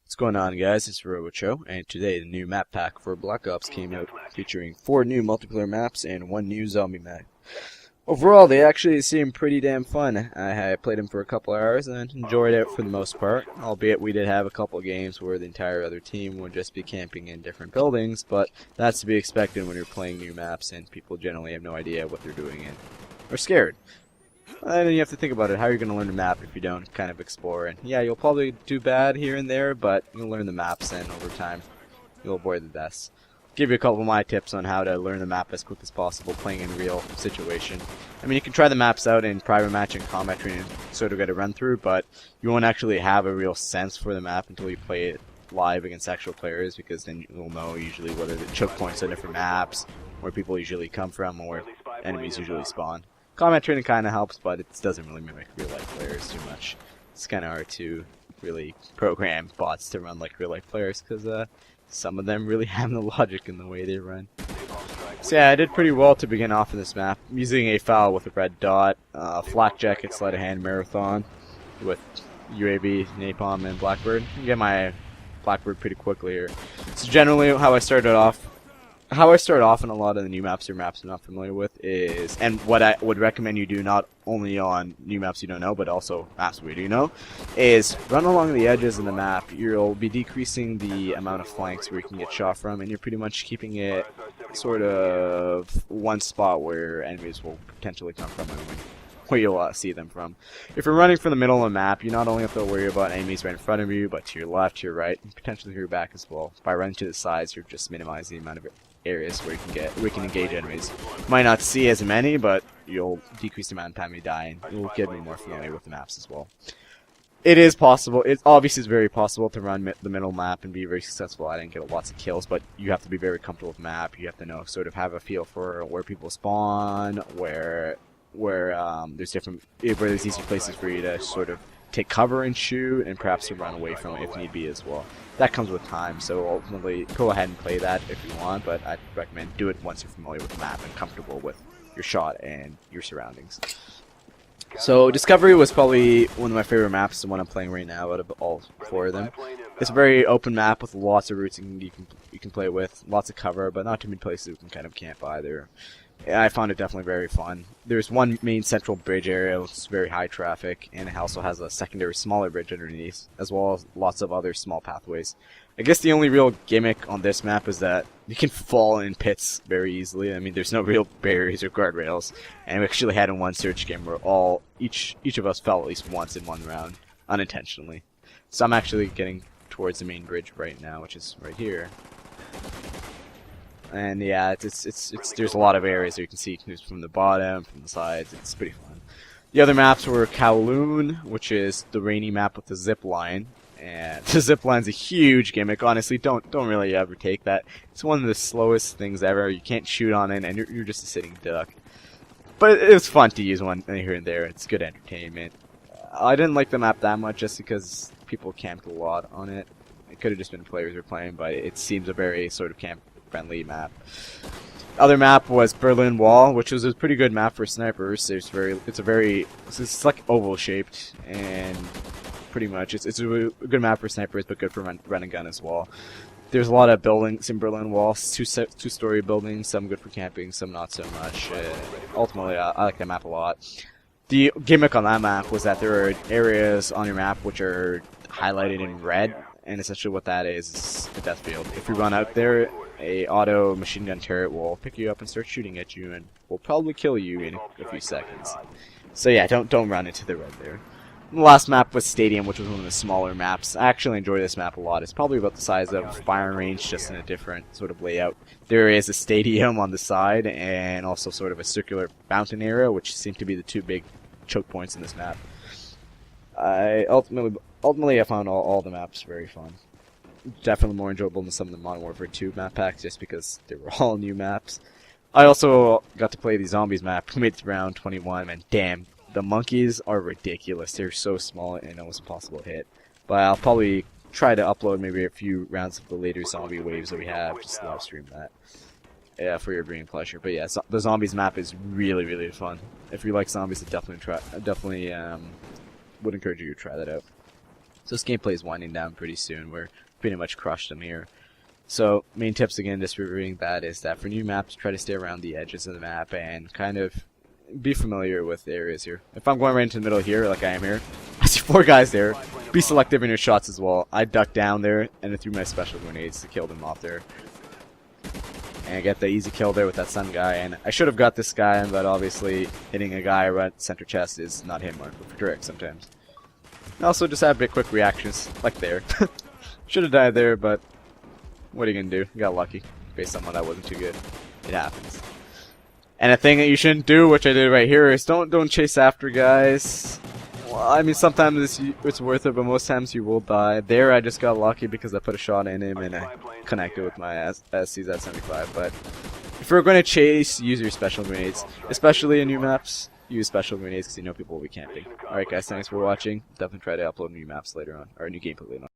What's going on, guys? It's Robocho, and today the new map pack for Black Ops came out, featuring 4 new multiplayer maps and 1 new zombie map. Overall, they actually seem pretty damn fun. I played them for a couple hours and enjoyed it for the most part, albeit we did have a couple games where the entire other team would just be camping in different buildings, but that's to be expected when you're playing new maps and people generally have no idea what they're doing and are scared. And then you have to think about it. How are you going to learn the map if you don't kind of explore? And yeah, you'll probably do bad here and there, but you'll learn the maps, and over time, you'll avoid the deaths. Give you a couple of my tips on how to learn the map as quick as possible, playing in real situation. I mean, you can try the maps out in private match and combat training, sort of get a run through, but you won't actually have a real sense for the map until you play it live against actual players, because then you'll know usually whether the choke points on different maps, where people usually come from, or where enemies usually spawn. Combat training kind of helps, but it doesn't really mimic real-life players too much. It's kind of hard to really program bots to run like real-life players, because some of them really have no logic in the way they run. So yeah, I did pretty well to begin off in this map. I'm using a foul with a red dot, flak jacket, sleight of hand, marathon, with UAV, napalm, and blackbird. You get my blackbird pretty quickly here. So generally, how I start off in a lot of the new maps or maps I'm not familiar with is, and what I would recommend you do not only on new maps you don't know, but also maps we do know, is run along the edges of the map. You'll be decreasing the amount of flanks where you can get shot from, and you're pretty much keeping it sort of one spot where enemies will potentially come from and where you'll see them from. If you're running from the middle of the map, you not only have to worry about enemies right in front of you, but to your left, to your right, and potentially to your back as well. By running to the sides, you're just minimizing the amount of areas where you can engage enemies. You might not see as many, but you'll decrease the amount of time you die, and you'll get me more familiar with the maps as well. It is possible. It obviously is very possible to run the middle map and be very successful at it and get lots of kills, but you have to be very comfortable with the map. You have to know, sort of have a feel for where people spawn, where there's easy places for you to sort of take cover and shoot, and perhaps to run away from it if need be as well. That comes with time, so ultimately go ahead and play that if you want, but I'd recommend do it once you're familiar with the map and comfortable with your shot and your surroundings. So Discovery was probably one of my favorite maps, the one I'm playing right now out of all 4 of them. It's a very open map with lots of routes you can play with, lots of cover, but not too many places you can kind of camp either. I found it definitely very fun. There's one main central bridge area which is very high traffic, and it also has a secondary smaller bridge underneath, as well as lots of other small pathways. I guess the only real gimmick on this map is that you can fall in pits very easily. I mean, there's no real barriers or guardrails, and we actually had in one search game where each of us fell at least once in one round, unintentionally. So I'm actually getting towards the main bridge right now, which is right here. And yeah, there's a lot of areas that you can see from the bottom, from the sides. It's pretty fun. The other maps were Kowloon, which is the rainy map with the zip line, and the zip line's a huge gimmick. Honestly, don't really ever take that. It's one of the slowest things ever. You can't shoot on it, and you're just a sitting duck. But it was fun to use one here and there. It's good entertainment. I didn't like the map that much just because people camped a lot on it. It could have just been players were playing, but it seems a very sort of camp-friendly map. Other map was Berlin Wall, which was a pretty good map for snipers. It's like oval shaped, and pretty much it's a good map for snipers, but good for run and gun as well. There's a lot of buildings in Berlin Wall, two-story buildings, some good for camping, some not so much. Ultimately, I like that map a lot. The gimmick on that map was that there are areas on your map which are highlighted in red, and essentially what that is a death field. If you run out there, a auto machine gun turret will pick you up and start shooting at you, and will probably kill you in a few seconds. So yeah, don't run into the red there. The last map was Stadium, which was one of the smaller maps. I actually enjoy this map a lot. It's probably about the size of firing range, just in a different sort of layout. There is a stadium on the side, and also sort of a circular fountain area, which seem to be the 2 big choke points in this map. Ultimately, I found all the maps very fun. Definitely more enjoyable than some of the Modern Warfare 2 map packs, just because they were all new maps. I also got to play the Zombies map. We made it to round 21, and damn, the monkeys are ridiculous. They're so small and almost impossible to hit. But I'll probably try to upload maybe a few rounds of the later zombie waves that we have, just live stream that. Yeah, for your viewing pleasure. But yeah, the Zombies map is really, really fun. If you like zombies, I definitely would encourage you to try that out. So this gameplay is winding down pretty soon. We're pretty much crushed them here. So main tips again, just reviewing that, is that for new maps, try to stay around the edges of the map and kind of be familiar with the areas here. If I'm going right into the middle here, like I am here, I see 4 guys there. Be selective in your shots as well. I ducked down there and I threw my special grenades to kill them off there. And I get the easy kill there with that sun guy. And I should have got this guy, but obviously hitting a guy right center chest is not him or for direct sometimes. And also just have a bit quick reactions, like there. Should have died there, but what are you gonna do? You got lucky. Based on that wasn't too good. It happens. And a thing that you shouldn't do, which I did right here, is don't chase after guys. Well, I mean, sometimes it's worth it, but most times you will die. There, I just got lucky because I put a shot in him and I connected with my SCs at 75. But if you're going to chase, use your special grenades. Especially in new maps, use special grenades because you know people will be camping. Alright guys, thanks for watching. Definitely try to upload new maps later on, or new gameplay later on.